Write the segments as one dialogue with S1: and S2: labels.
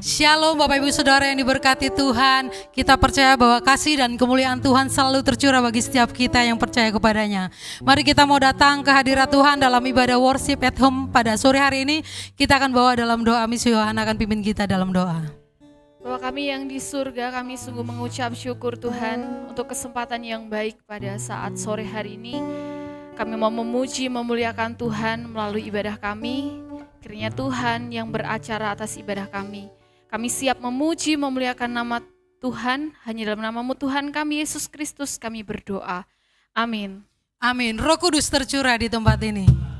S1: Shalom Bapak Ibu Saudara yang diberkati Tuhan. Kita percaya bahwa kasih dan kemuliaan Tuhan selalu tercurah bagi setiap kita yang percaya kepadanya. Mari kita mau datang ke hadirat Tuhan dalam ibadah worship at home pada sore hari ini. Kita akan bawa dalam doa, Miss Yohana akan pimpin kita dalam doa.
S2: Bapa kami yang di surga, kami sungguh mengucap syukur Tuhan untuk kesempatan yang baik pada saat sore hari ini. Kami mau memuji, memuliakan Tuhan melalui ibadah kami. Kiranya Tuhan yang beracara atas ibadah kami. Kami siap memuji, memuliakan nama Tuhan. Hanya dalam namamu Tuhan kami, Yesus Kristus, kami berdoa. Amin.
S1: Amin. Roh Kudus tercurah di tempat ini.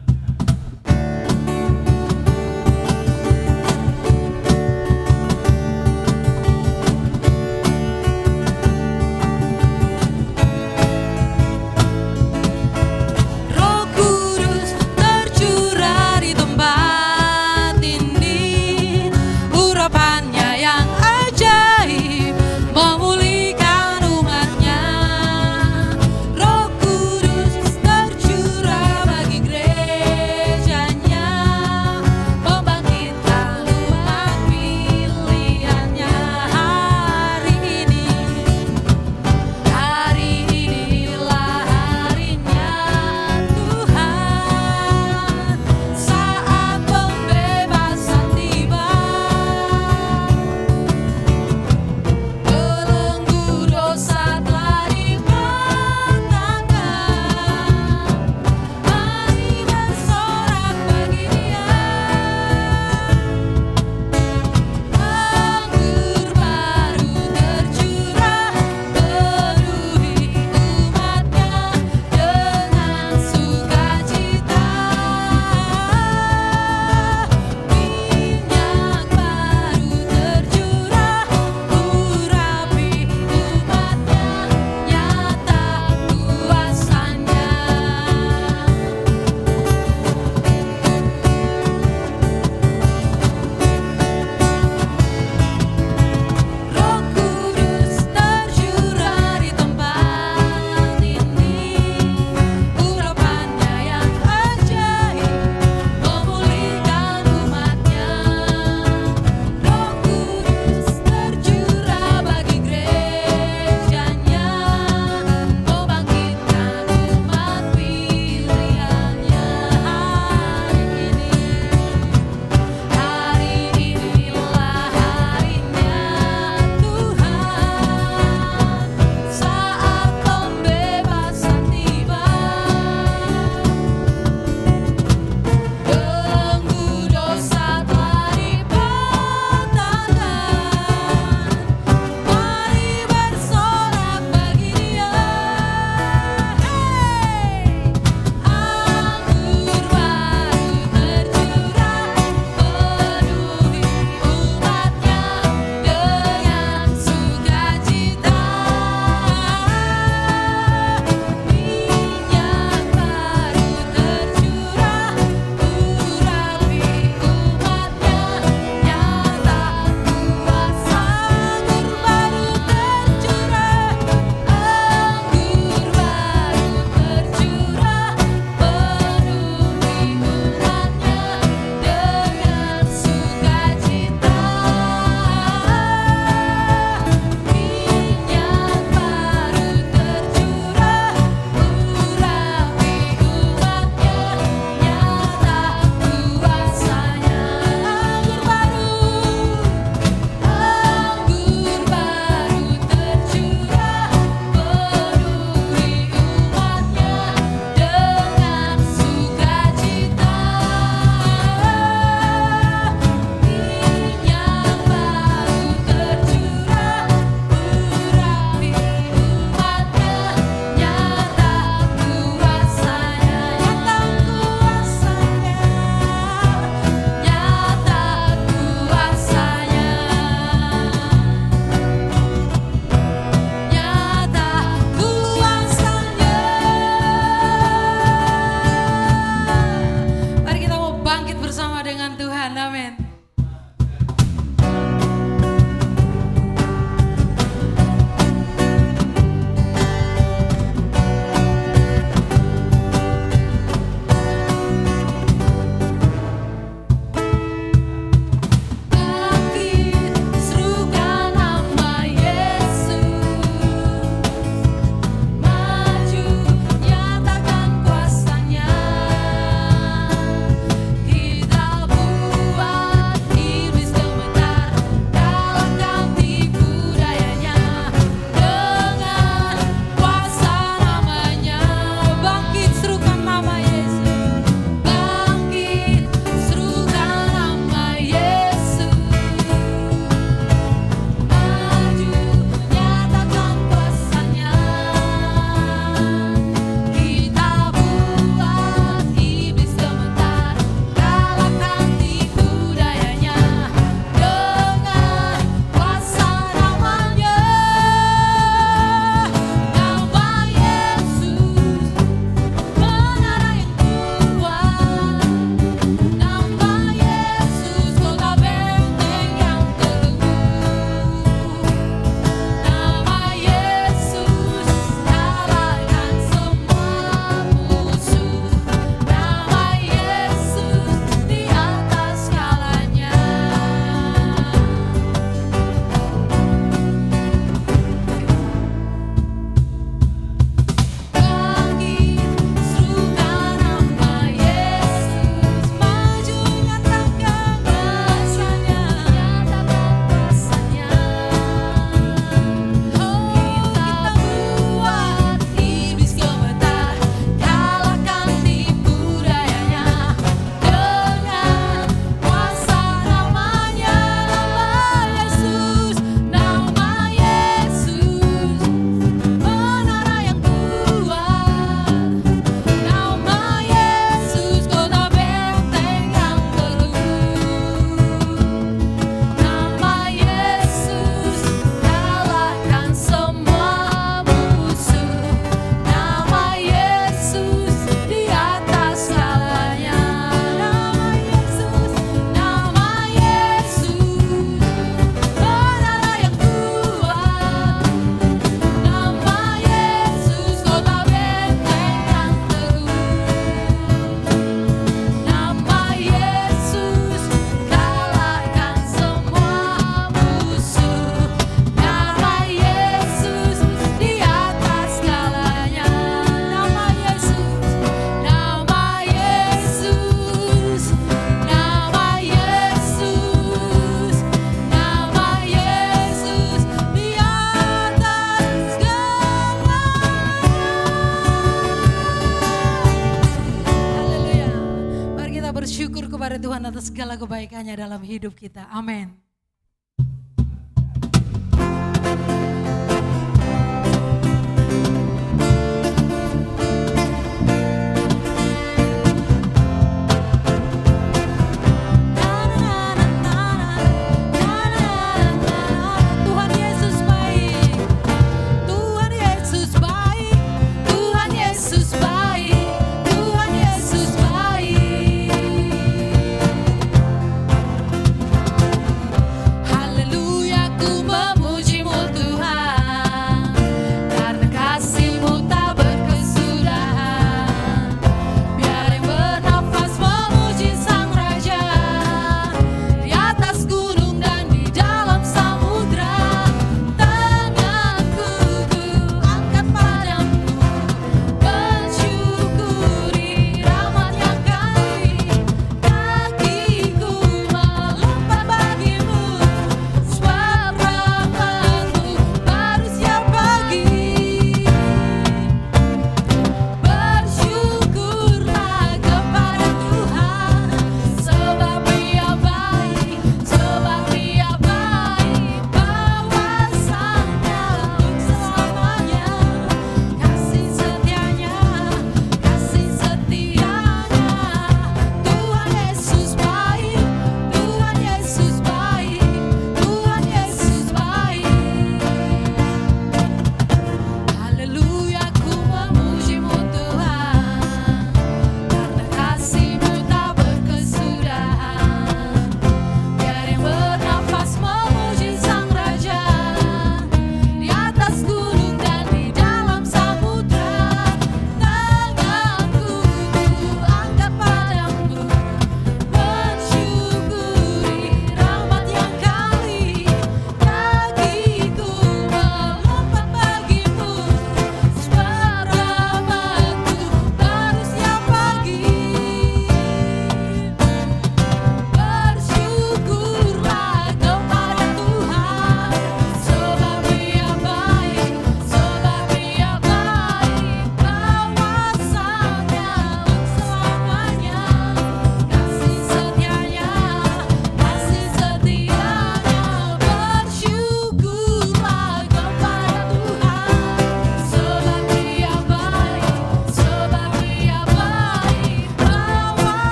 S1: kita bersyukur kepada Tuhan atas segala kebaikannya dalam hidup kita. Amin.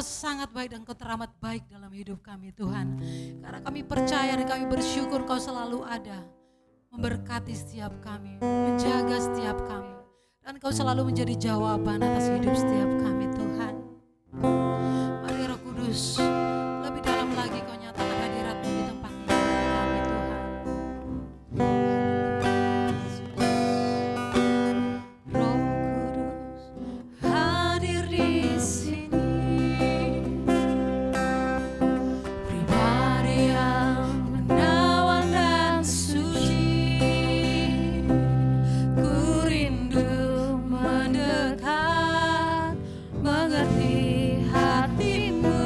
S1: sangat baik dan Kau teramat baik dalam hidup kami Tuhan. Karena kami percaya dan kami bersyukur Kau selalu ada, memberkati setiap kami, menjaga setiap kami. Dan Kau selalu menjadi jawaban atas hidup setiap kami Tuhan. Mari Roh Kudus, lebih dalam lagi Kau nyatakan hadirat-Mu di tempat ini bagi kami Tuhan. Roh Kudus hadir di sini, pribadi yang menawan dan suci. Ku rindu mendekat, mengerti hatimu.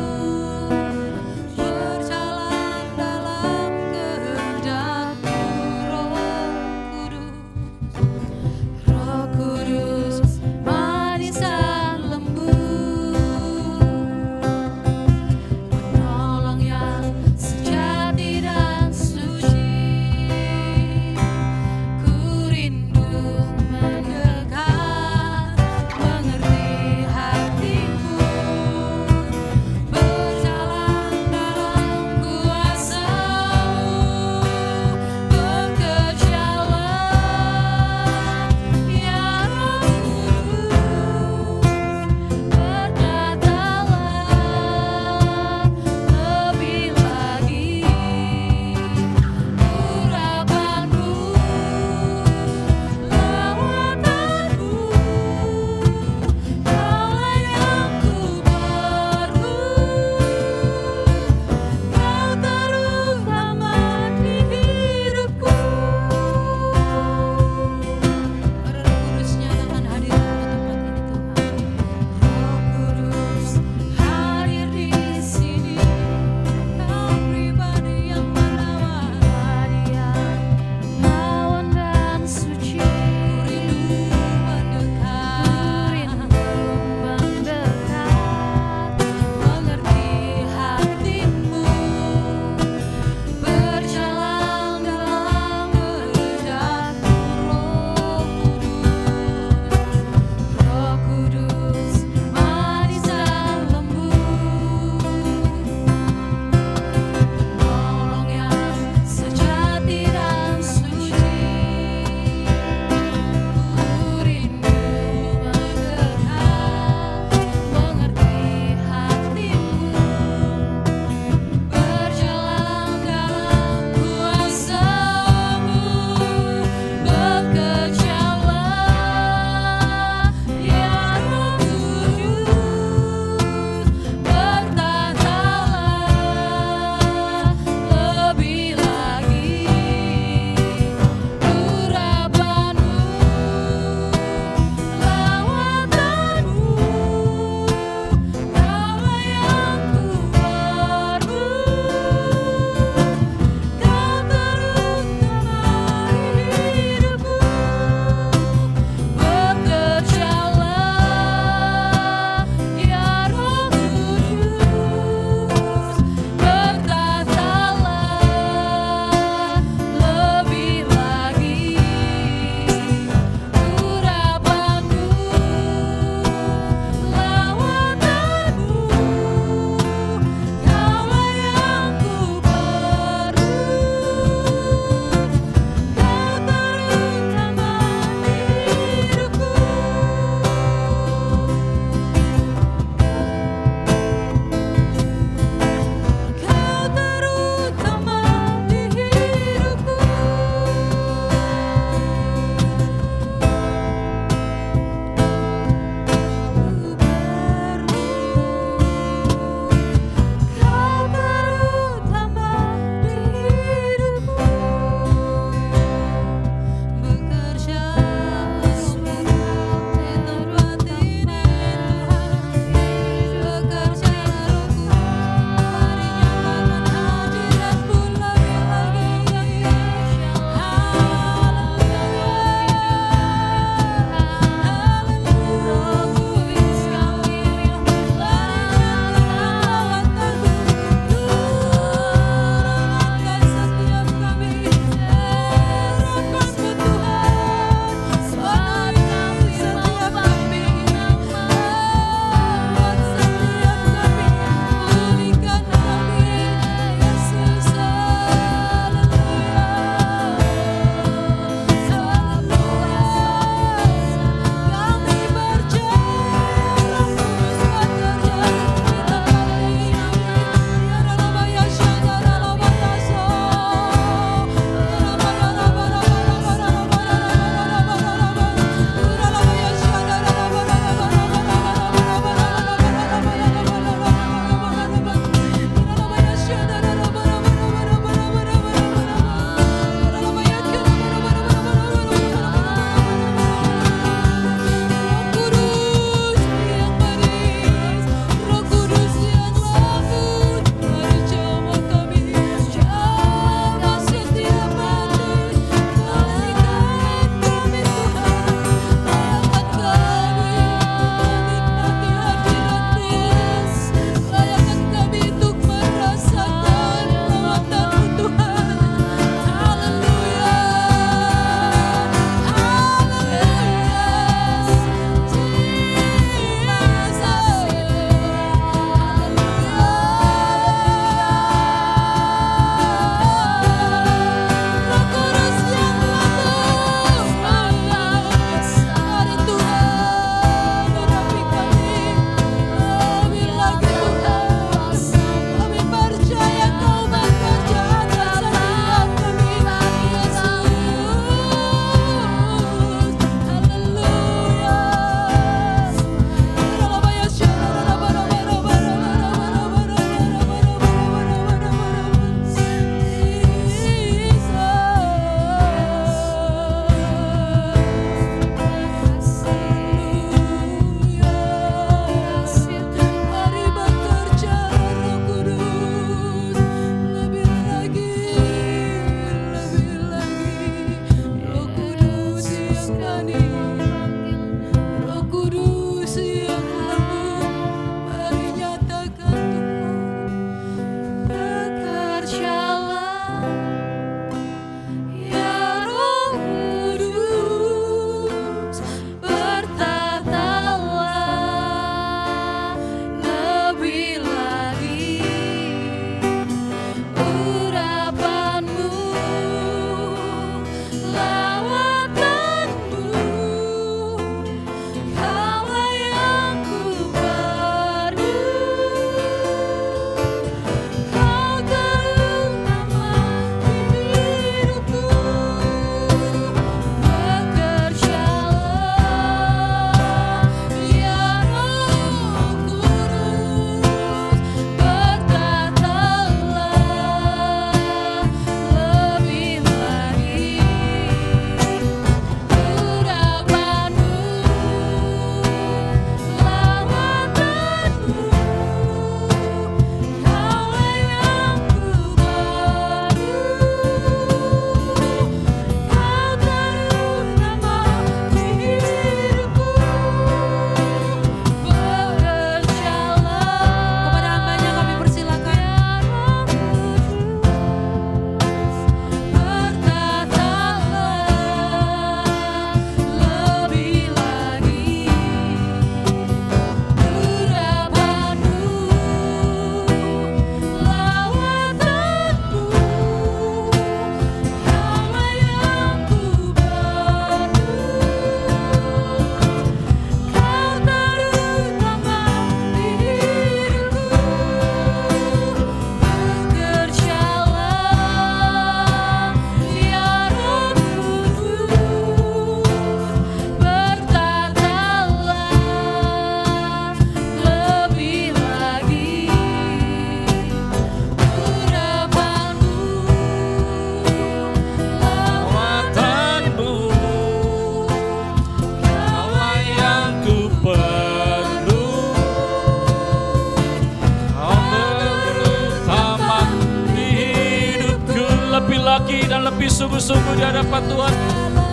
S3: kami sungguh-sungguh di hadapan Tuhan.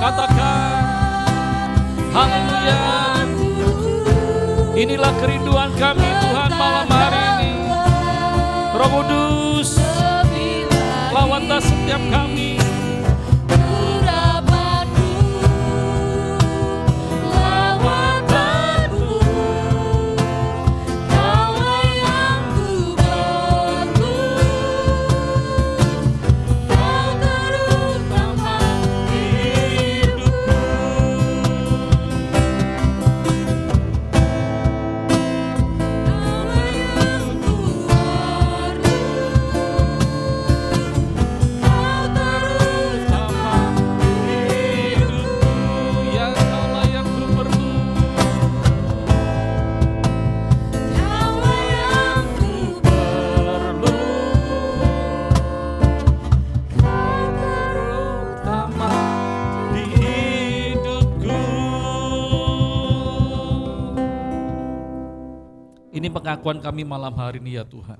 S3: Katakan, haleluya. Inilah kerinduan kami Tuhan malam hari ini. Roh Kudus, lawatlah setiap kami. Ini pengakuan kami malam hari ini ya Tuhan,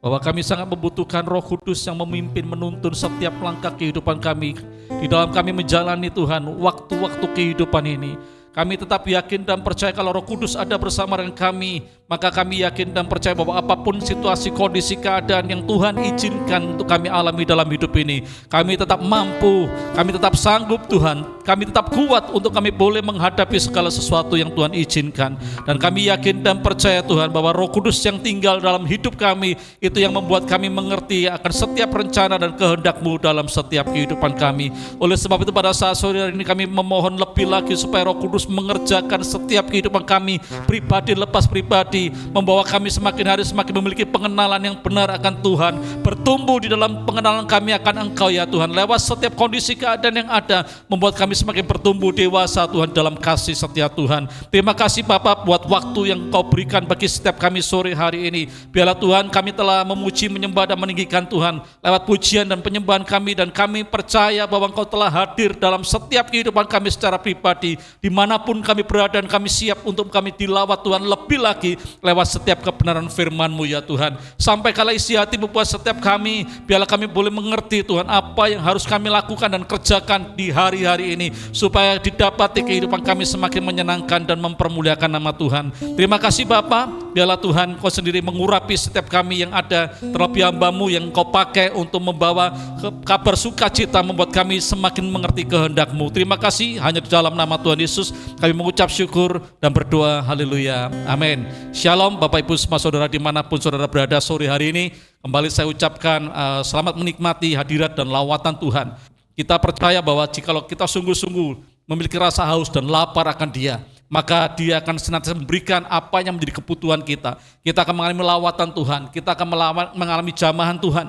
S3: bahwa kami sangat membutuhkan Roh Kudus yang memimpin menuntun setiap langkah kehidupan kami. Di dalam kami menjalani Tuhan waktu-waktu kehidupan ini, kami tetap yakin dan percaya kalau Roh Kudus ada bersama dengan kami. Maka kami yakin dan percaya bahwa apapun situasi, kondisi, keadaan yang Tuhan izinkan untuk kami alami dalam hidup ini, kami tetap mampu, kami tetap sanggup Tuhan, kami tetap kuat untuk kami boleh menghadapi segala sesuatu yang Tuhan izinkan. Dan kami yakin dan percaya Tuhan bahwa Roh Kudus yang tinggal dalam hidup kami, itu yang membuat kami mengerti akan setiap rencana dan kehendak-Mu dalam setiap kehidupan kami. Oleh sebab itu pada saat sore hari ini kami memohon lebih lagi supaya Roh Kudus mengerjakan setiap kehidupan kami, pribadi lepas pribadi, membawa kami semakin hari semakin memiliki pengenalan yang benar akan Tuhan, bertumbuh di dalam pengenalan kami akan Engkau ya Tuhan. Lewat setiap kondisi keadaan yang ada, membuat kami semakin bertumbuh dewasa Tuhan dalam kasih setia Tuhan. Terima kasih Bapa buat waktu yang Kau berikan bagi setiap kami sore hari ini. Biarlah Tuhan kami telah memuji, menyembah dan meninggikan Tuhan lewat pujian dan penyembahan kami, dan kami percaya bahwa Engkau telah hadir dalam setiap kehidupan kami secara pribadi, dimanapun kami berada, dan kami siap untuk kami dilawat Tuhan lebih lagi lewat setiap kebenaran firman-Mu ya Tuhan. Sampai kala isi hati membuat setiap kami, biarlah kami boleh mengerti Tuhan apa yang harus kami lakukan dan kerjakan di hari-hari ini, supaya didapati kehidupan kami semakin menyenangkan dan mempermuliakan nama Tuhan. Terima kasih Bapa, biarlah Tuhan Kau sendiri mengurapi setiap kami yang ada, terlebih hamba-Mu yang Kau pakai untuk membawa kabar sukacita, membuat kami semakin mengerti kehendak-Mu. Terima kasih, hanya di dalam nama Tuhan Yesus kami mengucap syukur dan berdoa. Haleluya, amin. Shalom Bapak Ibu semua saudara dimanapun saudara berada sore hari ini. Kembali saya ucapkan selamat menikmati hadirat dan lawatan Tuhan. Kita percaya bahwa jikalau kita sungguh-sungguh memiliki rasa haus dan lapar akan Dia, maka Dia akan senantiasa memberikan apa yang menjadi kebutuhan kita. Kita akan mengalami lawatan Tuhan, kita akan mengalami jamahan Tuhan,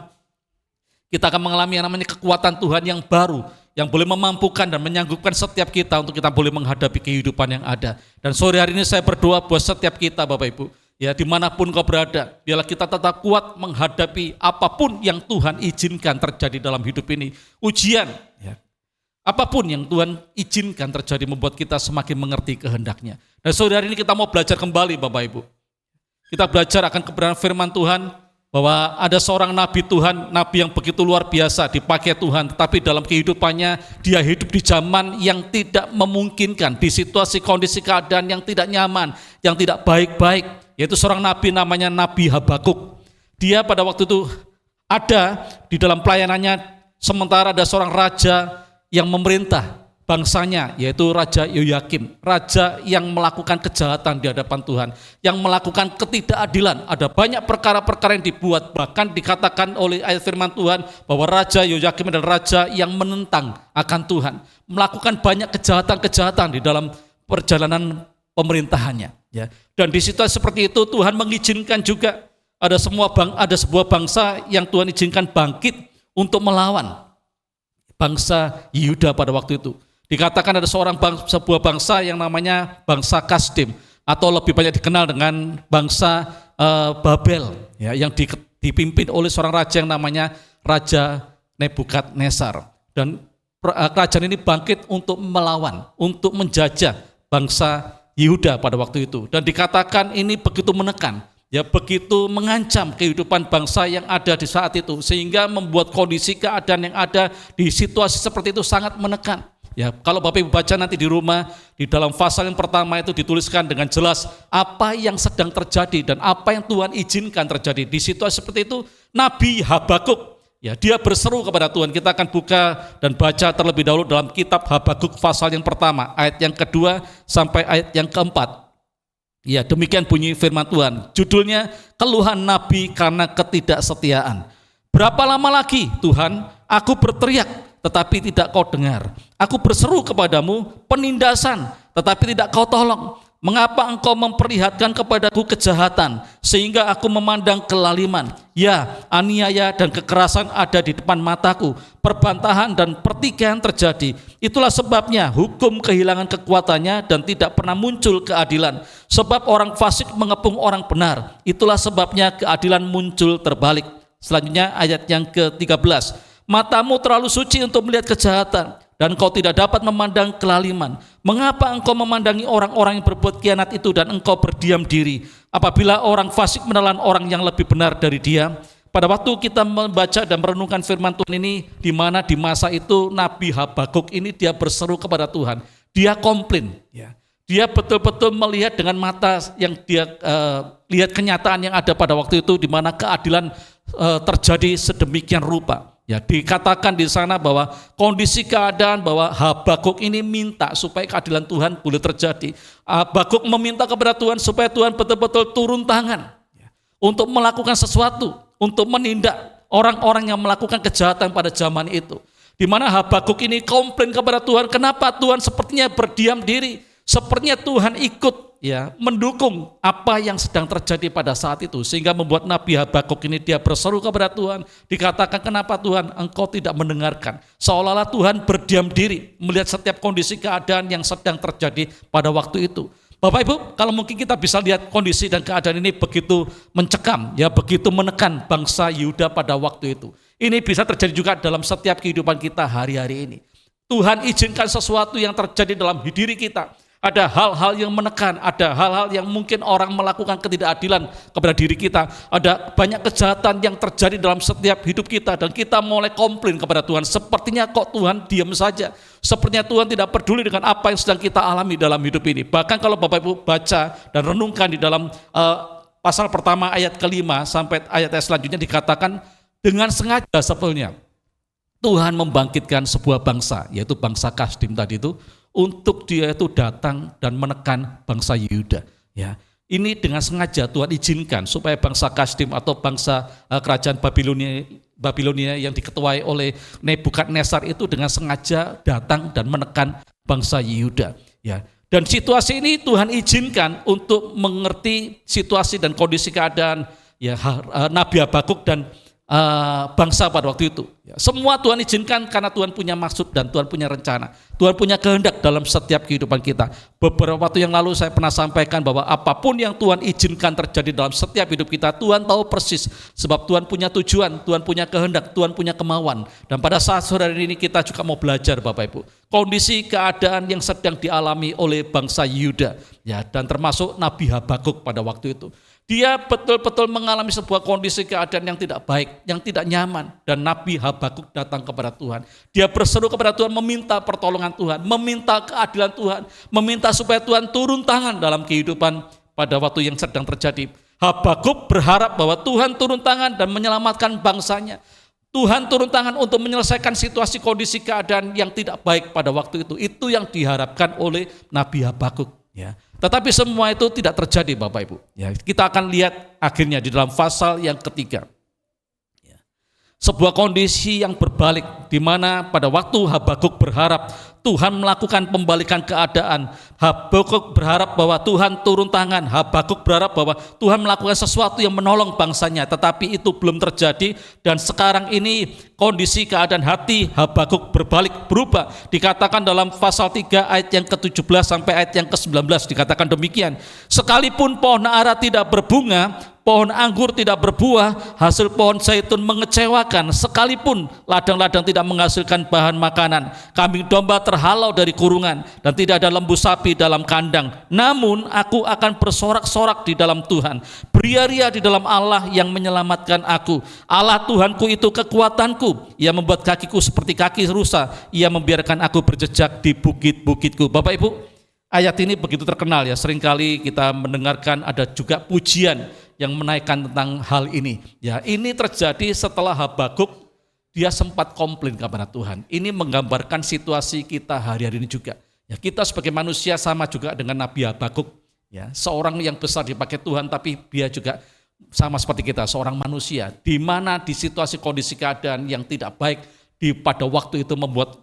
S3: kita akan mengalami yang namanya kekuatan Tuhan yang baru, yang boleh memampukan dan menyanggupkan setiap kita untuk kita boleh menghadapi kehidupan yang ada. Dan sore hari ini saya berdoa buat setiap kita Bapak Ibu, ya dimanapun kau berada, biarlah kita tetap kuat menghadapi apapun yang Tuhan izinkan terjadi dalam hidup ini. Ujian, ya, apapun yang Tuhan izinkan terjadi membuat kita semakin mengerti kehendaknya. Dan sore hari ini kita mau belajar kembali Bapak Ibu. Kita belajar akan kebenaran firman Tuhan, bahwa ada seorang nabi Tuhan, nabi yang begitu luar biasa dipakai Tuhan, tetapi dalam kehidupannya dia hidup di zaman yang tidak memungkinkan, di situasi kondisi keadaan yang tidak nyaman, yang tidak baik-baik, yaitu seorang nabi namanya Nabi Habakuk. Dia pada waktu itu ada di dalam pelayanannya, sementara ada seorang raja yang memerintah bangsanya, yaitu Raja Yoyakim, raja yang melakukan kejahatan di hadapan Tuhan, yang melakukan ketidakadilan. Ada banyak perkara-perkara yang dibuat, bahkan dikatakan oleh ayat firman Tuhan bahwa Raja Yoyakim adalah raja yang menentang akan Tuhan, melakukan banyak kejahatan-kejahatan di dalam perjalanan pemerintahannya. Ya. Dan di situasi seperti itu Tuhan mengizinkan juga ada sebuah bangsa yang Tuhan izinkan bangkit untuk melawan bangsa Yehuda pada waktu itu. Dikatakan ada sebuah bangsa yang namanya bangsa Kasdim, atau lebih banyak dikenal dengan bangsa Babel, ya, yang dipimpin oleh seorang raja yang namanya Raja Nebukadnezar. Dan kerajaan ini bangkit untuk melawan, untuk menjajah bangsa Yehuda pada waktu itu. Dan dikatakan ini begitu menekan, ya begitu mengancam kehidupan bangsa yang ada di saat itu, sehingga membuat kondisi keadaan yang ada di situasi seperti itu sangat menekan. Ya, kalau Bapak Ibu baca nanti di rumah, di dalam pasal yang pertama itu dituliskan dengan jelas apa yang sedang terjadi dan apa yang Tuhan izinkan terjadi. Di situasi seperti itu, Nabi Habakuk, ya, dia berseru kepada Tuhan. Kita akan buka dan baca terlebih dahulu dalam kitab Habakuk pasal yang pertama, ayat yang kedua sampai ayat yang keempat. Ya, demikian bunyi firman Tuhan. Judulnya, Keluhan Nabi karena Ketidaksetiaan. Berapa lama lagi, Tuhan, aku berteriak tetapi tidak kau dengar. Aku berseru kepadamu penindasan, tetapi tidak kau tolong. Mengapa engkau memperlihatkan kepadaku kejahatan, sehingga aku memandang kelaliman? Ya, aniaya dan kekerasan ada di depan mataku, perbantahan dan pertikaian terjadi. Itulah sebabnya hukum kehilangan kekuatannya dan tidak pernah muncul keadilan. Sebab orang fasik mengepung orang benar, itulah sebabnya keadilan muncul terbalik. Selanjutnya ayat yang ke-13. Matamu terlalu suci untuk melihat kejahatan, dan engkau tidak dapat memandang kelaliman. Mengapa engkau memandangi orang-orang yang berbuat khianat itu dan engkau berdiam diri apabila orang fasik menelan orang yang lebih benar dari dia? Pada waktu kita membaca dan merenungkan firman Tuhan ini, di mana di masa itu Nabi Habakuk ini dia berseru kepada Tuhan, dia komplain, ya. Dia betul-betul melihat dengan mata yang dia lihat kenyataan yang ada pada waktu itu, di mana keadilan terjadi sedemikian rupa. Ya, dikatakan di sana bahwa kondisi keadaan bahwa Habakuk ini minta supaya keadilan Tuhan boleh terjadi. Habakuk meminta kepada Tuhan supaya Tuhan betul-betul turun tangan, ya, untuk melakukan sesuatu, untuk menindak orang-orang yang melakukan kejahatan pada zaman itu. Di mana Habakuk ini komplain kepada Tuhan, kenapa Tuhan sepertinya berdiam diri, sepertinya Tuhan ikut, ya, mendukung apa yang sedang terjadi pada saat itu, sehingga membuat Nabi Habakuk ini dia berseru kepada Tuhan. Dikatakan, kenapa Tuhan engkau tidak mendengarkan? Seolah-olah Tuhan berdiam diri melihat setiap kondisi keadaan yang sedang terjadi pada waktu itu. Bapak Ibu, kalau mungkin kita bisa lihat kondisi dan keadaan ini begitu mencekam, ya, begitu menekan bangsa Yehuda pada waktu itu. Ini bisa terjadi juga dalam setiap kehidupan kita hari-hari ini. Tuhan izinkan sesuatu yang terjadi dalam diri kita. Ada hal-hal yang menekan, ada hal-hal yang mungkin orang melakukan ketidakadilan kepada diri kita. Ada banyak kejahatan yang terjadi dalam setiap hidup kita dan kita mulai komplain kepada Tuhan. Sepertinya kok Tuhan diam saja. Sepertinya Tuhan tidak peduli dengan apa yang sedang kita alami dalam hidup ini. Bahkan kalau Bapak Ibu baca dan renungkan di dalam pasal pertama ayat ke-5 sampai ayat selanjutnya dikatakan dengan sengaja sebetulnya Tuhan membangkitkan sebuah bangsa, yaitu bangsa Kasdim tadi itu, untuk dia itu datang dan menekan bangsa Yehuda. Ya, ini dengan sengaja Tuhan izinkan supaya bangsa Kasdim atau bangsa kerajaan Babilonia yang diketuai oleh Nebukadnezar itu dengan sengaja datang dan menekan bangsa Yehuda. Ya, dan situasi ini Tuhan izinkan untuk mengerti situasi dan kondisi keadaan, ya, Nabi Habakuk dan bangsa pada waktu itu. Ya, semua Tuhan izinkan karena Tuhan punya maksud dan Tuhan punya rencana. Tuhan punya kehendak dalam setiap kehidupan kita. Beberapa waktu yang lalu saya pernah sampaikan bahwa apapun yang Tuhan izinkan terjadi dalam setiap hidup kita, Tuhan tahu persis. Sebab Tuhan punya tujuan, Tuhan punya kehendak, Tuhan punya kemauan. Dan pada saat sore hari ini kita juga mau belajar Bapak Ibu, kondisi keadaan yang sedang dialami oleh bangsa Yehuda, ya, dan termasuk Nabi Habakuk pada waktu itu. Dia betul-betul mengalami sebuah kondisi keadaan yang tidak baik, yang tidak nyaman. Dan Nabi Habakuk datang kepada Tuhan. Dia berseru kepada Tuhan, meminta pertolongan Tuhan, meminta keadilan Tuhan, meminta supaya Tuhan turun tangan dalam kehidupan pada waktu yang sedang terjadi. Habakuk berharap bahwa Tuhan turun tangan dan menyelamatkan bangsanya. Tuhan turun tangan untuk menyelesaikan situasi kondisi keadaan yang tidak baik pada waktu itu. Itu yang diharapkan oleh Nabi Habakuk. Ya. Tetapi semua itu tidak terjadi Bapak Ibu. Ya, kita akan lihat akhirnya di dalam pasal yang ketiga. Ya. Sebuah kondisi yang berbalik di mana pada waktu Habakuk berharap Tuhan melakukan pembalikan keadaan. Habakuk berharap bahwa Tuhan turun tangan. Habakuk berharap bahwa Tuhan melakukan sesuatu yang menolong bangsanya. Tetapi itu belum terjadi. Dan sekarang ini kondisi keadaan hati Habakuk berbalik, berubah. Dikatakan dalam pasal 3 ayat yang ke-17 sampai ayat yang ke-19 dikatakan demikian. Sekalipun pohon ara tidak berbunga, pohon anggur tidak berbuah, hasil pohon zaitun mengecewakan, sekalipun ladang-ladang tidak menghasilkan bahan makanan, kambing domba terhalau dari kurungan, dan tidak ada lembu sapi dalam kandang. Namun aku akan bersorak-sorak di dalam Tuhan, beria-ria di dalam Allah yang menyelamatkan aku. Allah Tuhanku itu kekuatanku, Ia membuat kakiku seperti kaki rusa, Ia membiarkan aku berjejak di bukit-bukitku. Bapak Ibu, ayat ini begitu terkenal ya, seringkali kita mendengarkan ada juga pujian yang menaikkan tentang hal ini. Ya, ini terjadi setelah Habakuk dia sempat komplain kepada Tuhan. Ini menggambarkan situasi kita hari-hari ini juga. Ya, kita sebagai manusia sama juga dengan Nabi Habakuk. Ya, seorang yang besar dipakai Tuhan, tapi dia juga sama seperti kita, seorang manusia. Di mana di situasi kondisi keadaan yang tidak baik pada waktu itu membuat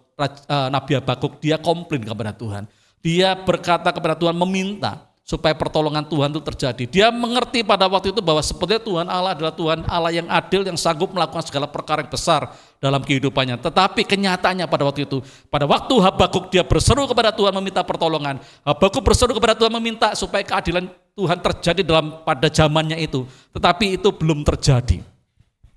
S3: Nabi Habakuk dia komplain kepada Tuhan. Dia berkata kepada Tuhan, meminta supaya pertolongan Tuhan itu terjadi. Dia mengerti pada waktu itu bahwa sebenarnya Tuhan Allah adalah Tuhan Allah yang adil, yang sanggup melakukan segala perkara yang besar dalam kehidupannya. Tetapi kenyataannya pada waktu itu, pada waktu Habakuk dia berseru kepada Tuhan meminta pertolongan, Habakuk berseru kepada Tuhan meminta supaya keadilan Tuhan terjadi pada zamannya itu. Tetapi itu belum terjadi.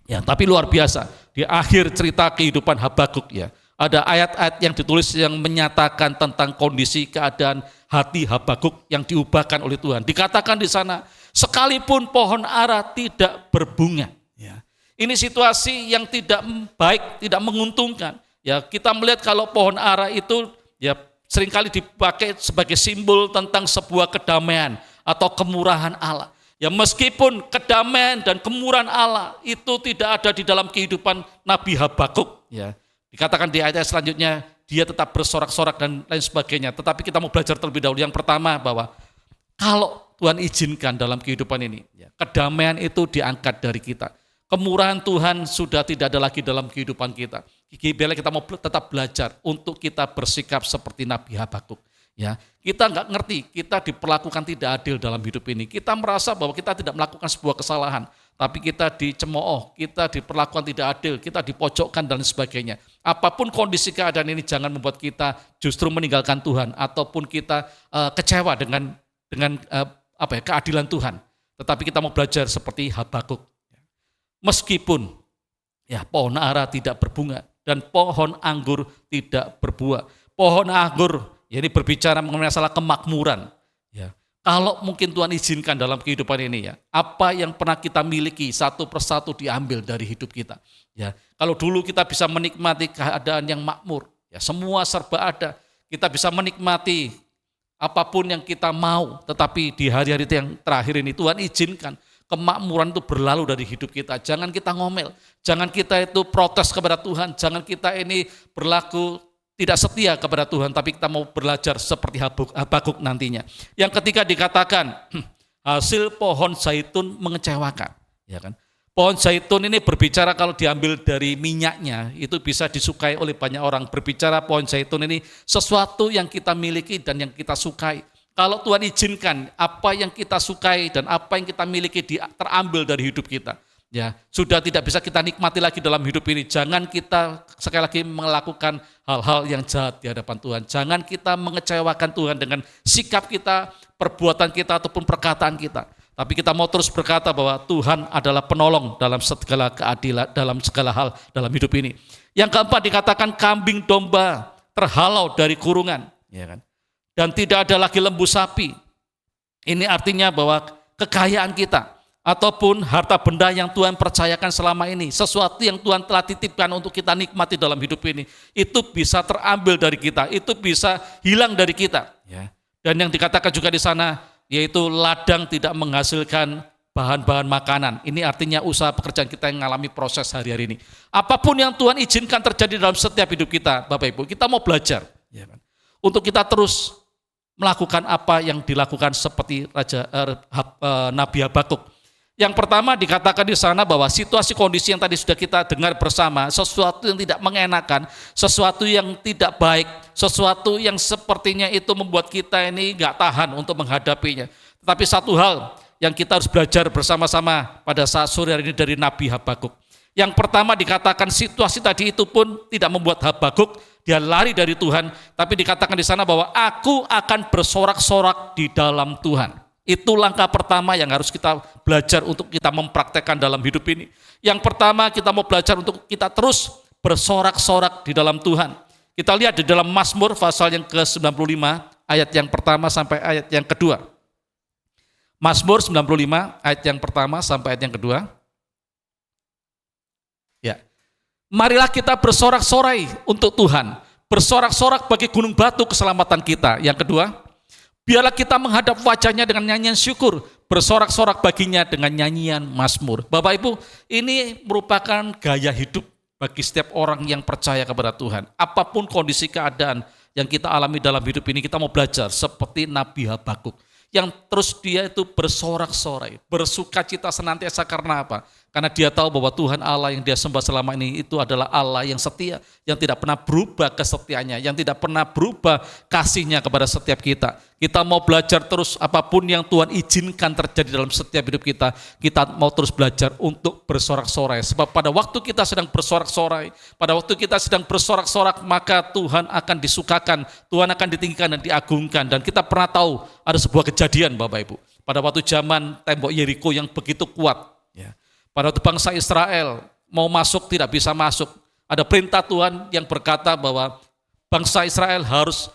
S3: Ya, tapi luar biasa. Di akhir cerita kehidupan Habakuk ya, ada ayat-ayat yang ditulis yang menyatakan tentang kondisi keadaan hati Habakuk yang diubahkan oleh Tuhan. Dikatakan di sana, sekalipun pohon ara tidak berbunga. Ya. Ini situasi yang tidak baik, tidak menguntungkan. Ya, kita melihat kalau pohon ara itu ya seringkali dipakai sebagai simbol tentang sebuah kedamaian atau kemurahan Allah. Ya, meskipun kedamaian dan kemurahan Allah itu tidak ada di dalam kehidupan Nabi Habakuk. Ya. Dikatakan di ayat selanjutnya, dia tetap bersorak-sorak dan lain sebagainya. Tetapi kita mau belajar terlebih dahulu. Yang pertama bahwa kalau Tuhan izinkan dalam kehidupan ini, ya, kedamaian itu diangkat dari kita. Kemurahan Tuhan sudah tidak ada lagi dalam kehidupan kita. Bila kita mau tetap belajar untuk kita bersikap seperti Nabi Habakuk. Ya, kita nggak ngerti, kita diperlakukan tidak adil dalam hidup ini. Kita merasa bahwa kita tidak melakukan sebuah kesalahan, tapi kita dicemooh, kita diperlakukan tidak adil, kita dipojokkan dan sebagainya. Apapun kondisi keadaan ini jangan membuat kita justru meninggalkan Tuhan ataupun kita kecewa dengan keadilan Tuhan. Tetapi kita mau belajar seperti Habakuk. Meskipun ya pohon ara tidak berbunga dan pohon anggur tidak berbuah. Pohon anggur ya, ini berbicara mengenai masalah kemakmuran. Ya. Kalau mungkin Tuhan izinkan dalam kehidupan ini ya, apa yang pernah kita miliki satu persatu diambil dari hidup kita. Ya, kalau dulu kita bisa menikmati keadaan yang makmur, ya semua serba ada, kita bisa menikmati apapun yang kita mau. Tetapi di hari-hari yang terakhir ini Tuhan izinkan kemakmuran itu berlalu dari hidup kita. Jangan kita ngomel, jangan kita itu protes kepada Tuhan, jangan kita ini berlaku tidak setia kepada Tuhan, tapi kita mau belajar seperti Habakuk nantinya. Yang ketiga dikatakan hasil pohon zaitun mengecewakan, ya kan? Pohon zaitun ini berbicara kalau diambil dari minyaknya itu bisa disukai oleh banyak orang. Berbicara pohon zaitun ini sesuatu yang kita miliki dan yang kita sukai. Kalau Tuhan izinkan apa yang kita sukai dan apa yang kita miliki terambil dari hidup kita, ya sudah tidak bisa kita nikmati lagi dalam hidup ini. Jangan kita sekali lagi melakukan hal-hal yang jahat di hadapan Tuhan. Jangan kita mengecewakan Tuhan dengan sikap kita, perbuatan kita ataupun perkataan kita. Tapi kita mau terus berkata bahwa Tuhan adalah penolong dalam segala keadilan, dalam segala hal dalam hidup ini. Yang keempat dikatakan kambing domba terhalau dari kurungan, ya kan? Dan tidak ada lagi lembu sapi. Ini artinya bahwa kekayaan kita ataupun harta benda yang Tuhan percayakan selama ini, sesuatu yang Tuhan telah titipkan untuk kita nikmati dalam hidup ini, itu bisa terambil dari kita, itu bisa hilang dari kita. Ya. Dan yang dikatakan juga di sana, yaitu ladang tidak menghasilkan bahan-bahan makanan. Ini artinya usaha pekerjaan kita yang mengalami proses hari-hari ini. Apapun yang Tuhan izinkan terjadi dalam setiap hidup kita, Bapak Ibu, kita mau belajar. Ya kan? Untuk kita terus melakukan apa yang dilakukan seperti Nabi Habakuk. Yang pertama dikatakan di sana bahwa situasi kondisi yang tadi sudah kita dengar bersama, sesuatu yang tidak mengenakan, sesuatu yang tidak baik, sesuatu yang sepertinya itu membuat kita ini nggak tahan untuk menghadapinya. Tetapi satu hal yang kita harus belajar bersama-sama pada saat sore hari ini dari Nabi Habakuk. Yang pertama dikatakan situasi tadi itu pun tidak membuat Habakuk dia lari dari Tuhan, tapi dikatakan di sana bahwa aku akan bersorak-sorak di dalam Tuhan. Itu langkah pertama yang harus kita belajar untuk kita mempraktekkan dalam hidup ini. Yang pertama kita mau belajar untuk kita terus bersorak-sorak di dalam Tuhan. Kita lihat di dalam Mazmur pasal yang ke-95 ayat yang pertama sampai ayat yang kedua. Mazmur 95 ayat yang pertama sampai ayat yang kedua. Ya. Marilah kita bersorak-sorai untuk Tuhan. Bersorak-sorak bagi gunung batu keselamatan kita. Yang kedua, biarlah kita menghadap wajahnya dengan nyanyian syukur, bersorak-sorak baginya dengan nyanyian mazmur. Bapak Ibu, ini merupakan gaya hidup bagi setiap orang yang percaya kepada Tuhan. Apapun kondisi keadaan yang kita alami dalam hidup ini, kita mau belajar seperti Nabi Habakuk. Yang terus dia itu bersorak-sorai, bersukacita senantiasa karena apa? Karena dia tahu bahwa Tuhan Allah yang dia sembah selama ini itu adalah Allah yang setia, yang tidak pernah berubah kesetiaannya, yang tidak pernah berubah kasihnya kepada setiap kita. Kita mau belajar terus apapun yang Tuhan izinkan terjadi dalam setiap hidup kita mau terus belajar untuk bersorak-sorai. Sebab pada waktu kita sedang bersorak-sorai, pada waktu kita sedang bersorak-sorak, maka Tuhan akan disukakan, Tuhan akan ditinggikan dan diagungkan. Dan kita pernah tahu ada sebuah kejadian Bapak Ibu, pada waktu zaman tembok Yeriko yang begitu kuat, ya. Pada waktu bangsa Israel mau masuk tidak bisa masuk, ada perintah Tuhan yang berkata bahwa bangsa Israel harus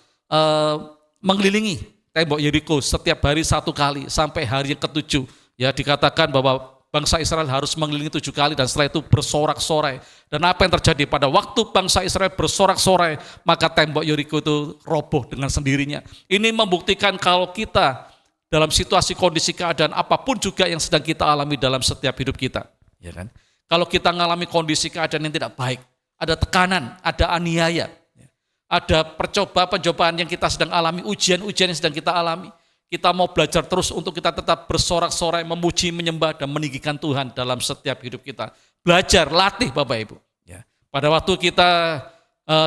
S3: mengelilingi tembok Yeriko setiap hari 1 kali sampai hari yang ke-7. Ya, dikatakan bahwa bangsa Israel harus mengelilingi 7 kali dan setelah itu bersorak-sorai. Dan apa yang terjadi pada waktu bangsa Israel bersorak-sorai, maka tembok Yeriko itu roboh dengan sendirinya. Ini membuktikan kalau kita dalam situasi kondisi keadaan apapun juga yang sedang kita alami dalam setiap hidup kita, ya kan? Kalau kita mengalami kondisi keadaan yang tidak baik, ada tekanan, ada aniaya, ada pencobaan yang kita sedang alami, ujian-ujian yang sedang kita alami, kita mau belajar terus untuk kita tetap bersorak-sorai, memuji, menyembah, dan meninggikan Tuhan dalam setiap hidup kita. Belajar, latih Bapak Ibu. Ya. Pada waktu kita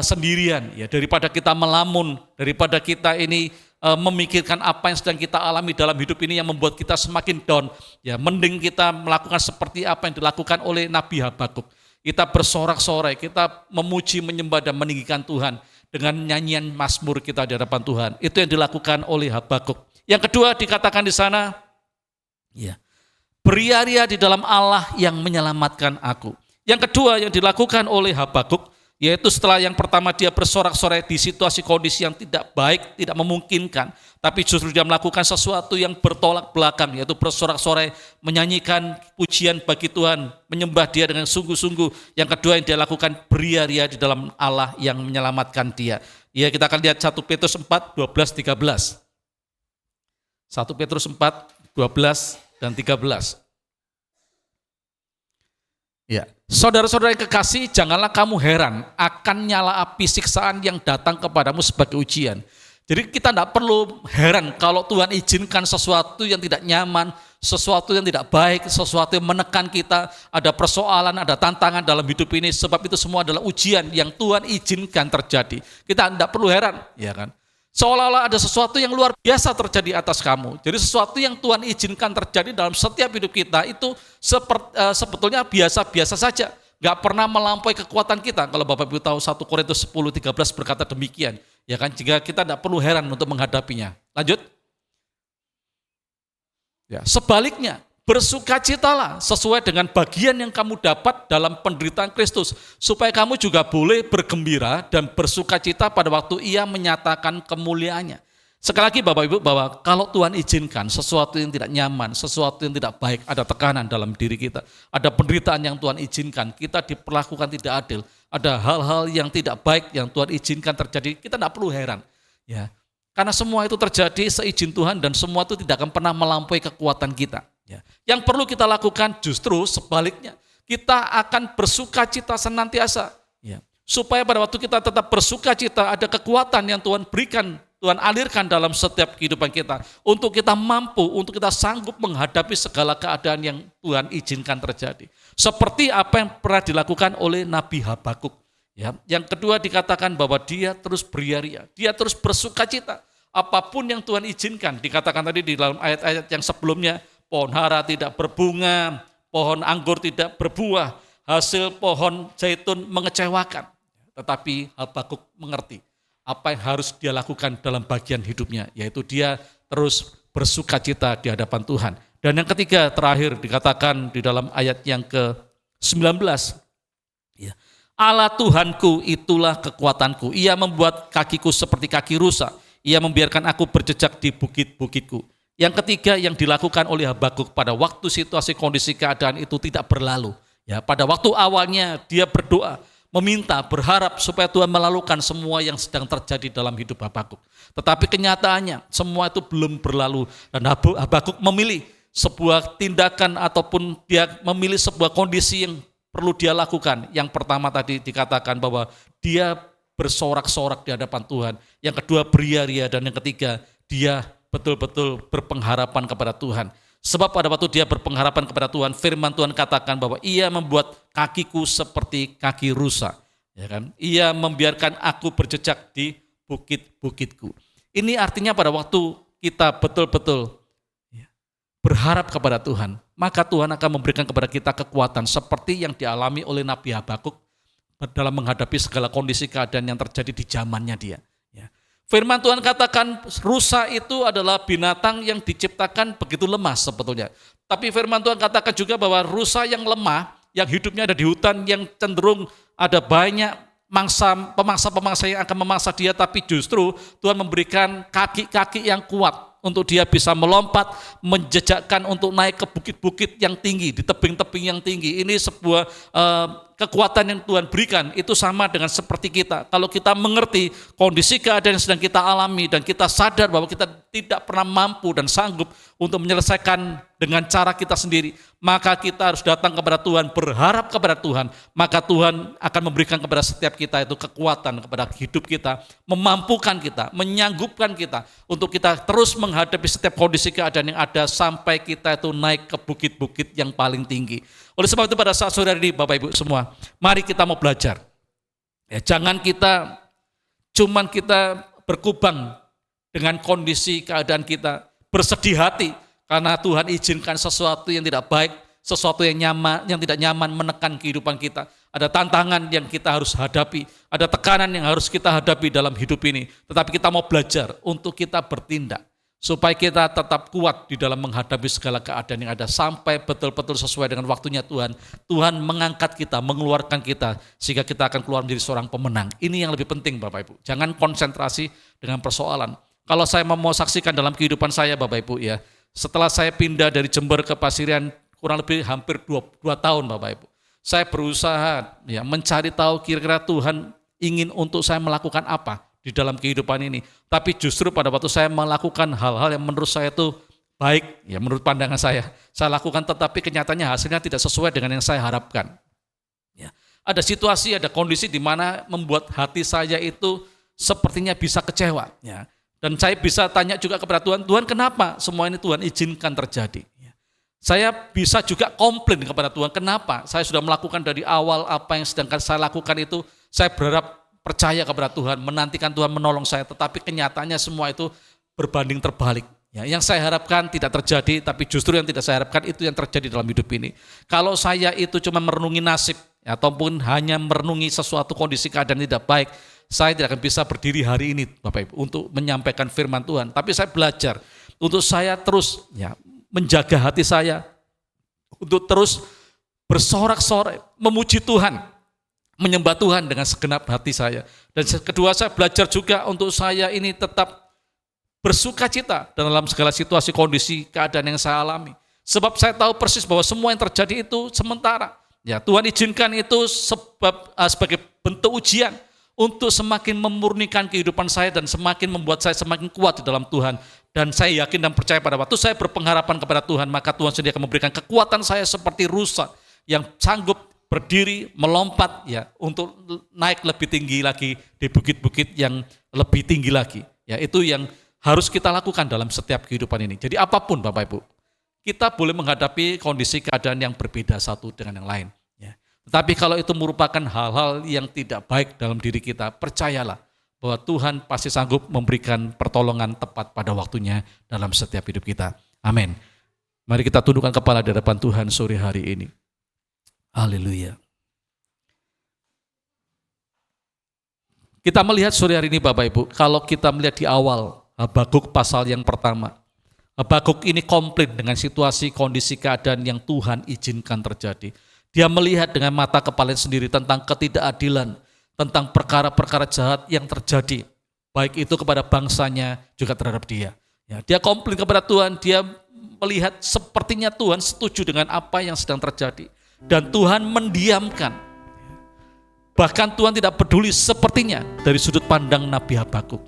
S3: sendirian, ya, daripada kita melamun, daripada kita ini memikirkan apa yang sedang kita alami dalam hidup ini yang membuat kita semakin down, ya, mending kita melakukan seperti apa yang dilakukan oleh Nabi Habakuk. Kita bersorak-sorai, kita memuji, menyembah, dan meninggikan Tuhan dengan nyanyian mazmur kita di hadapan Tuhan. Itu yang dilakukan oleh Habakuk. Yang kedua dikatakan di sana, ya, beria-ria di dalam Allah yang menyelamatkan aku. Yang kedua yang dilakukan oleh Habakuk, yaitu setelah yang pertama dia bersorak-sorai di situasi kondisi yang tidak baik, tidak memungkinkan, tapi justru dia melakukan sesuatu yang bertolak belakang, yaitu bersorak-sorai, menyanyikan pujian bagi Tuhan, menyembah dia dengan sungguh-sungguh. Yang kedua yang dia lakukan, beria-ria di dalam Allah yang menyelamatkan dia. Ya, kita akan lihat 1 Petrus 4, 12, 13. 1 Petrus 4, 12 dan 13. Ya, saudara-saudara yang kekasih, janganlah kamu heran akan nyala api siksaan yang datang kepadamu sebagai ujian. Jadi kita tidak perlu heran kalau Tuhan izinkan sesuatu yang tidak nyaman, sesuatu yang tidak baik, sesuatu yang menekan kita, ada persoalan, ada tantangan dalam hidup ini, sebab itu semua adalah ujian yang Tuhan izinkan terjadi. Kita tidak perlu heran, ya kan? Seolah-olah ada sesuatu yang luar biasa terjadi atas kamu. Jadi sesuatu yang Tuhan izinkan terjadi dalam setiap hidup kita itu sebetulnya biasa-biasa saja. Gak pernah melampaui kekuatan kita. Kalau Bapak Ibu tahu 1 Korintus 10:13 berkata demikian. Ya kan, jika kita tidak perlu heran untuk menghadapinya. Lanjut. Ya, sebaliknya, bersukacitalah sesuai dengan bagian yang kamu dapat dalam penderitaan Kristus, supaya kamu juga boleh bergembira dan bersukacita pada waktu Ia menyatakan kemuliaannya. Sekali lagi Bapak Ibu, bahwa kalau Tuhan izinkan sesuatu yang tidak nyaman, sesuatu yang tidak baik, ada tekanan dalam diri kita, ada penderitaan yang Tuhan izinkan, kita diperlakukan tidak adil, ada hal-hal yang tidak baik yang Tuhan izinkan terjadi, kita tidak perlu heran, ya. Karena semua itu terjadi seizin Tuhan dan semua itu tidak akan pernah melampaui kekuatan kita. Ya. Yang perlu kita lakukan justru sebaliknya, kita akan bersukacita senantiasa. Ya. Supaya pada waktu kita tetap bersukacita, ada kekuatan yang Tuhan berikan, Tuhan alirkan dalam setiap kehidupan kita, untuk kita mampu, untuk kita sanggup menghadapi segala keadaan yang Tuhan izinkan terjadi. Seperti apa yang pernah dilakukan oleh Nabi Habakuk. Ya, yang kedua dikatakan bahwa dia terus beria-ria, dia terus bersukacita. Apapun yang Tuhan izinkan, dikatakan tadi di dalam ayat-ayat yang sebelumnya, pohon ara tidak berbunga, pohon anggur tidak berbuah, hasil pohon zaitun mengecewakan. Tetapi Habakuk mengerti apa yang harus dia lakukan dalam bagian hidupnya, yaitu dia terus bersukacita di hadapan Tuhan. Dan yang ketiga terakhir dikatakan di dalam ayat yang ke-19, ya, Allah Tuhanku itulah kekuatanku, ia membuat kakiku seperti kaki rusa, ia membiarkan aku berjejak di bukit-bukitku. Yang ketiga yang dilakukan oleh Habakuk pada waktu situasi kondisi keadaan itu tidak berlalu. Ya, pada waktu awalnya dia berdoa, meminta, berharap supaya Tuhan melalukan semua yang sedang terjadi dalam hidup Habakuk. Tetapi kenyataannya semua itu belum berlalu dan Habakuk memilih sebuah tindakan ataupun dia memilih sebuah kondisi yang perlu dia lakukan. Yang pertama tadi dikatakan bahwa dia bersorak-sorak di hadapan Tuhan. Yang kedua beria-ria dan yang ketiga dia betul-betul berpengharapan kepada Tuhan. Sebab pada waktu dia berpengharapan kepada Tuhan, firman Tuhan katakan bahwa ia membuat kakiku seperti kaki rusa. Ya kan? Ia membiarkan aku berjejak di bukit-bukitku. Ini artinya pada waktu kita betul-betul berharap kepada Tuhan, maka Tuhan akan memberikan kepada kita kekuatan seperti yang dialami oleh Nabi Habakuk dalam menghadapi segala kondisi keadaan yang terjadi di zamannya dia. Firman Tuhan katakan rusa itu adalah binatang yang diciptakan begitu lemah sebetulnya. Tapi firman Tuhan katakan juga bahwa rusa yang lemah, yang hidupnya ada di hutan, yang cenderung ada banyak pemangsa-pemangsa yang akan memangsa dia, tapi justru Tuhan memberikan kaki-kaki yang kuat untuk dia bisa melompat, menjejakkan untuk naik ke bukit-bukit yang tinggi, di tebing-tebing yang tinggi. Ini sebuah kekuatan yang Tuhan berikan. Itu sama dengan seperti kita. Kalau kita mengerti kondisi keadaan yang sedang kita alami dan kita sadar bahwa kita tidak pernah mampu dan sanggup untuk menyelesaikan dengan cara kita sendiri, maka kita harus datang kepada Tuhan, berharap kepada Tuhan, maka Tuhan akan memberikan kepada setiap kita itu kekuatan kepada hidup kita, memampukan kita, menyanggupkan kita untuk kita terus menghadapi setiap kondisi keadaan yang ada sampai kita itu naik ke bukit-bukit yang paling tinggi. Oleh sebab itu pada saat sore hari ini Bapak Ibu semua, mari kita mau belajar. Ya, jangan kita berkubang dengan kondisi keadaan kita, bersedih hati karena Tuhan izinkan sesuatu yang tidak baik, sesuatu yang tidak nyaman menekan kehidupan kita. Ada tantangan yang kita harus hadapi, ada tekanan yang harus kita hadapi dalam hidup ini. Tetapi kita mau belajar untuk kita bertindak, supaya kita tetap kuat di dalam menghadapi segala keadaan yang ada, sampai betul-betul sesuai dengan waktunya Tuhan. Tuhan mengangkat kita, mengeluarkan kita, sehingga kita akan keluar menjadi seorang pemenang. Ini yang lebih penting Bapak Ibu. Jangan konsentrasi dengan persoalan. Kalau saya mau saksikan dalam kehidupan saya Bapak Ibu ya, setelah saya pindah dari Jember ke Pasirian kurang lebih hampir 2 tahun Bapak Ibu. Saya berusaha ya mencari tahu kira-kira Tuhan ingin untuk saya melakukan apa di dalam kehidupan ini. Tapi justru pada waktu saya melakukan hal-hal yang menurut saya itu baik, ya menurut pandangan saya lakukan, tetapi kenyataannya hasilnya tidak sesuai dengan yang saya harapkan. Ya. Ada situasi, ada kondisi di mana membuat hati saya itu sepertinya bisa kecewa. Ya. Dan saya bisa tanya juga kepada Tuhan, Tuhan kenapa semua ini Tuhan izinkan terjadi? Saya bisa juga komplain kepada Tuhan, kenapa saya sudah melakukan dari awal apa yang sedang saya lakukan itu, saya berharap percaya kepada Tuhan, menantikan Tuhan menolong saya, tetapi kenyataannya semua itu berbanding terbalik. Ya, yang saya harapkan tidak terjadi, tapi justru yang tidak saya harapkan itu yang terjadi dalam hidup ini. Kalau saya itu cuma merenungi nasib, ya, ataupun hanya merenungi sesuatu kondisi keadaan tidak baik, saya tidak akan bisa berdiri hari ini Bapak Ibu untuk menyampaikan firman Tuhan. Tapi saya belajar untuk saya terus ya menjaga hati saya, untuk terus bersorak-sorai, memuji Tuhan, menyembah Tuhan dengan segenap hati saya. Dan kedua, saya belajar juga untuk saya ini tetap bersukacita dalam segala situasi kondisi keadaan yang saya alami. Sebab saya tahu persis bahwa semua yang terjadi itu sementara. Ya, Tuhan izinkan itu sebagai bentuk ujian untuk semakin memurnikan kehidupan saya dan semakin membuat saya semakin kuat di dalam Tuhan. Dan saya yakin dan percaya pada waktu saya berpengharapan kepada Tuhan, maka Tuhan sendiri akan memberikan kekuatan saya seperti rusa yang sanggup berdiri, melompat ya untuk naik lebih tinggi lagi di bukit-bukit yang lebih tinggi lagi. Ya, itu yang harus kita lakukan dalam setiap kehidupan ini. Jadi apapun Bapak Ibu, kita boleh menghadapi kondisi keadaan yang berbeda satu dengan yang lain. Ya. Tetapi kalau itu merupakan hal-hal yang tidak baik dalam diri kita, percayalah bahwa Tuhan pasti sanggup memberikan pertolongan tepat pada waktunya dalam setiap hidup kita. Amin. Mari kita tundukkan kepala di hadapan Tuhan sore hari ini. Haleluya. Kita melihat sore hari ini Bapak Ibu, kalau kita melihat di awal Habakuk pasal yang pertama, Habakuk ini komplain dengan situasi, kondisi, keadaan yang Tuhan izinkan terjadi. Dia melihat dengan mata kepala sendiri tentang ketidakadilan, tentang perkara-perkara jahat yang terjadi, baik itu kepada bangsanya juga terhadap dia. Ya, dia komplain kepada Tuhan, dia melihat sepertinya Tuhan setuju dengan apa yang sedang terjadi. Dan Tuhan mendiamkan. Bahkan Tuhan tidak peduli sepertinya dari sudut pandang Nabi Habakuk.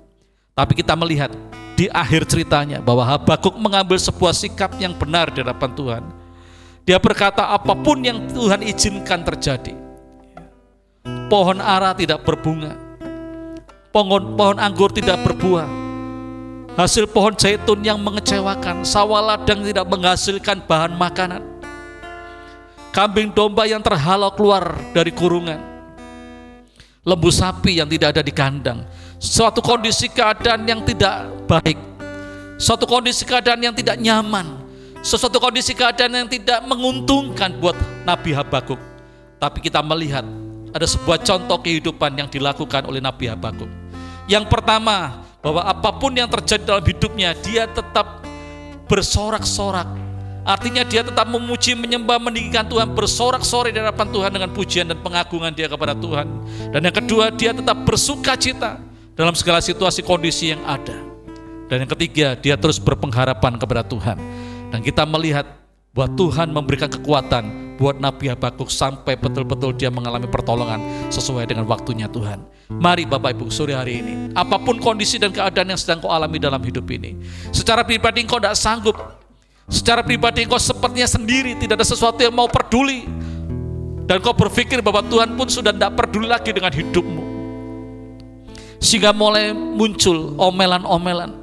S3: Tapi kita melihat di akhir ceritanya bahwa Habakuk mengambil sebuah sikap yang benar di hadapan Tuhan. Dia berkata apapun yang Tuhan izinkan terjadi. Pohon ara tidak berbunga, pohon anggur tidak berbuah, hasil pohon zaitun yang mengecewakan, sawah ladang tidak menghasilkan bahan makanan, kambing domba yang terhalau keluar dari kurungan, lembu sapi yang tidak ada di kandang. Suatu kondisi keadaan yang tidak baik, suatu kondisi keadaan yang tidak nyaman, sesuatu kondisi keadaan yang tidak menguntungkan buat Nabi Habakuk. Tapi kita melihat ada sebuah contoh kehidupan yang dilakukan oleh Nabi Habakuk. Yang pertama, bahwa apapun yang terjadi dalam hidupnya, dia tetap bersorak-sorak. Artinya dia tetap memuji, menyembah, meninggikan Tuhan, bersorak-sorai di hadapan Tuhan dengan pujian dan pengagungan dia kepada Tuhan. Dan yang kedua, dia tetap bersuka cita dalam segala situasi kondisi yang ada. Dan yang ketiga, dia terus berpengharapan kepada Tuhan. Dan kita melihat bahwa Tuhan memberikan kekuatan buat Nabi Habakuk sampai betul-betul dia mengalami pertolongan sesuai dengan waktunya Tuhan. Mari Bapak Ibu, sore hari ini, apapun kondisi dan keadaan yang sedang kau alami dalam hidup ini, secara pribadi engkau tidak sanggup, secara pribadi engkau sepertinya sendiri, tidak ada sesuatu yang mau peduli, dan kau berpikir bahwa Tuhan pun sudah tidak peduli lagi dengan hidupmu, sehingga mulai muncul omelan-omelan,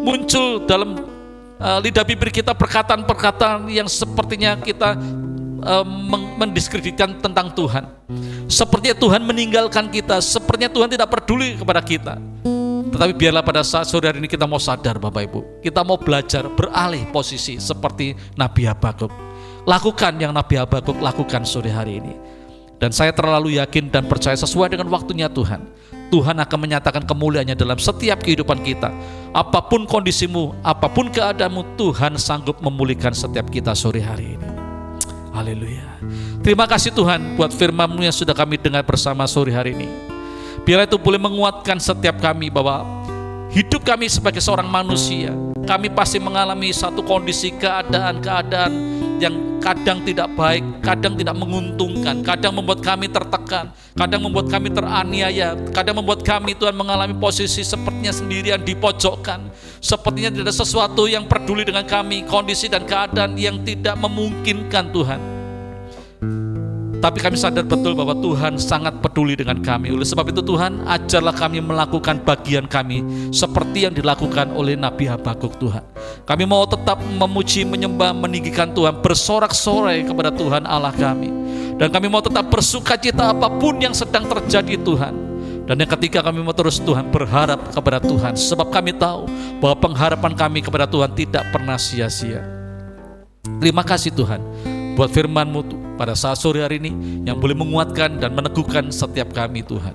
S3: muncul dalam lidah bibir kita perkataan-perkataan yang sepertinya kita mendiskreditkan tentang Tuhan. Sepertinya Tuhan meninggalkan kita, sepertinya Tuhan tidak peduli kepada kita. Tetapi biarlah pada saat sore hari ini kita mau sadar Bapak Ibu, kita mau belajar beralih posisi seperti Nabi Habakuk. Lakukan yang Nabi Habakuk lakukan sore hari ini. Dan saya terlalu yakin dan percaya sesuai dengan waktunya Tuhan, Tuhan akan menyatakan kemuliaannya dalam setiap kehidupan kita. Apapun kondisimu, apapun keadaanmu, Tuhan sanggup memulihkan setiap kita sore hari ini. Haleluya. Terima kasih Tuhan buat firman-Mu yang sudah kami dengar bersama sore hari ini. Biarlah itu boleh menguatkan setiap kami bahwa hidup kami sebagai seorang manusia, kami pasti mengalami satu kondisi keadaan-keadaan yang kadang tidak baik, kadang tidak menguntungkan, kadang membuat kami tertekan, kadang membuat kami teraniaya, kadang membuat kami Tuhan mengalami posisi sepertinya sendirian, dipojokkan, sepertinya tidak ada sesuatu yang peduli dengan kami, kondisi dan keadaan yang tidak memungkinkan Tuhan. Tapi kami sadar betul bahwa Tuhan sangat peduli dengan kami. Oleh sebab itu Tuhan, ajarlah kami melakukan bagian kami seperti yang dilakukan oleh Nabi Habakuk Tuhan. Kami mau tetap memuji, menyembah, meninggikan Tuhan, bersorak-sorai kepada Tuhan Allah kami. Dan kami mau tetap bersuka cita apapun yang sedang terjadi Tuhan. Dan yang ketiga, kami mau terus Tuhan berharap kepada Tuhan. Sebab kami tahu bahwa pengharapan kami kepada Tuhan tidak pernah sia-sia. Terima kasih Tuhan buat firman-Mu pada saat sore hari ini yang boleh menguatkan dan meneguhkan setiap kami Tuhan.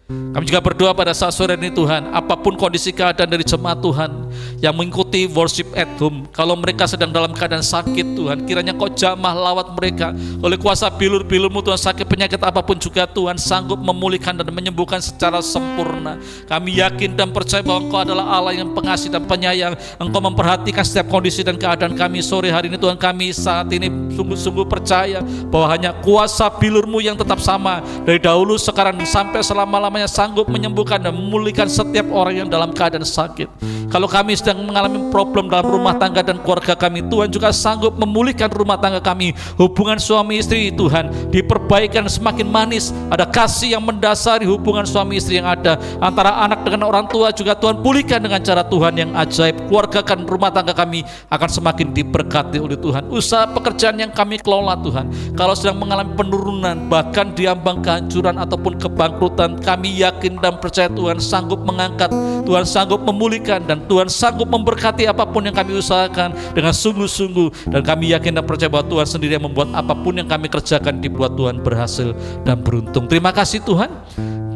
S3: Kami juga berdoa pada saat sore ini Tuhan, apapun kondisi keadaan dari jemaat Tuhan yang mengikuti worship at home, kalau mereka sedang dalam keadaan sakit Tuhan, kiranya Kau jamah lawat mereka oleh kuasa bilur-bilur-Mu Tuhan. Sakit penyakit apapun juga Tuhan sanggup memulihkan dan menyembuhkan secara sempurna. Kami yakin dan percaya bahwa Engkau adalah Allah yang pengasih dan penyayang. Engkau memperhatikan setiap kondisi dan keadaan kami sore hari ini Tuhan. Kami saat ini sungguh-sungguh percaya bahwa hanya kuasa bilur-Mu yang tetap sama dari dahulu, sekarang, sampai selama-lamanya sanggup menyembuhkan dan memulihkan setiap orang yang dalam keadaan sakit. Kalau kami sedang mengalami problem dalam rumah tangga dan keluarga kami, Tuhan juga sanggup memulihkan rumah tangga kami. Hubungan suami istri Tuhan diperbaikan semakin manis. Ada kasih yang mendasari hubungan suami istri yang ada antara anak dengan orang tua juga Tuhan pulihkan dengan cara Tuhan yang ajaib. Keluarga dan rumah tangga kami akan semakin diberkati oleh Tuhan. Usaha pekerjaan yang kami kelola Tuhan, kalau sedang mengalami penurunan, bahkan diambang kehancuran ataupun kebangkrutan, kami yakin dan percaya Tuhan sanggup mengangkat, Tuhan sanggup memulihkan, dan Tuhan sanggup memberkati apapun yang kami usahakan dengan sungguh-sungguh. Dan kami yakin dan percaya bahwa Tuhan sendiri yang membuat apapun yang kami kerjakan dibuat Tuhan berhasil dan beruntung. Terima kasih Tuhan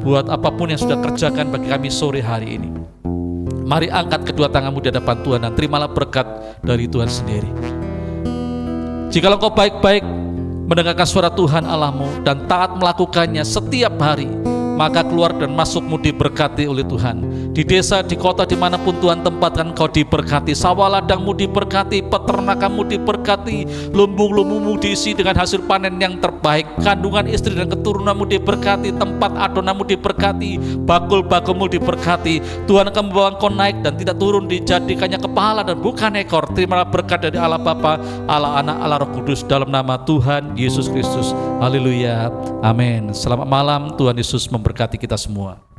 S3: buat apapun yang sudah kerjakan bagi kami sore hari ini. Mari angkat kedua tanganmu di hadapan Tuhan dan terimalah berkat dari Tuhan sendiri. Jikalau engkau baik-baik mendengarkan suara Tuhan Allahmu dan taat melakukannya setiap hari, maka keluar dan masukmu diberkati oleh Tuhan. Di desa, di kota, dimanapun Tuhan tempatkan kau diberkati. Sawah ladangmu diberkati, peternakanmu diberkati, lumbung-lumbungmu diisi dengan hasil panen yang terbaik. Kandungan istri dan keturunanmu diberkati, tempat adonanmu diberkati, bakul-bakulmu diberkati. Tuhan akan membawa engkau naik dan tidak turun, dijadikannya kepala dan bukan ekor. Terimalah berkat dari Allah Bapa, Allah Anak, Allah Roh Kudus, dalam nama Tuhan Yesus Kristus. Haleluya, amin. Selamat malam, Tuhan Yesus memberkati kita semua.